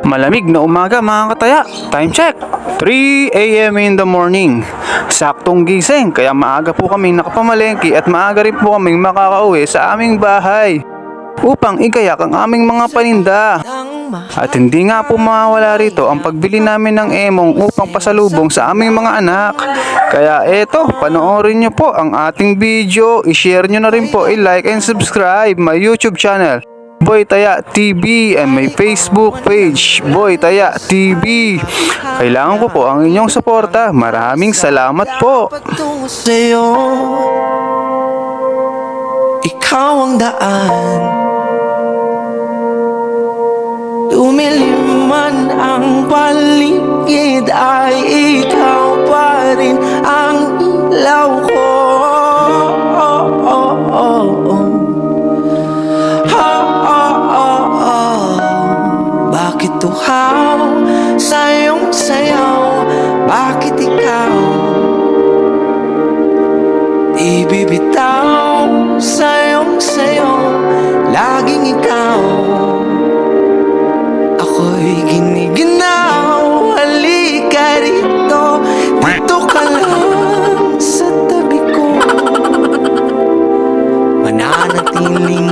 Malamig na umaga mga kataya. Time check, 3 a.m. in the morning. Saktong gising kaya maaga po kaming nakapamalengke at maaga rin po kaming makakauwi sa aming bahay upang igayak ang aming mga paninda. At hindi nga po mawawala rito ang pagbili namin ng emong upang pasalubong sa aming mga anak. Kaya eto, panoorin nyo po ang ating video, i-share nyo na rin po, i-like and subscribe my YouTube channel Boy Taya TV and may Facebook page Boy Taya TV. Kailangan ko po ang inyong suporta. Maraming salamat po. Sa'yo, ikaw ang daan. Lumilim man ang paligid, ay ikaw pa rin ang ilaw ko. Bakit tuhaw sa iyong sayaw? Bakit ikaw di bibitaw sa iyong sayaw? Laging ikaw, ako'y giniginaw. Halika rito, dito ka lang sa tabi ko. Mananatiling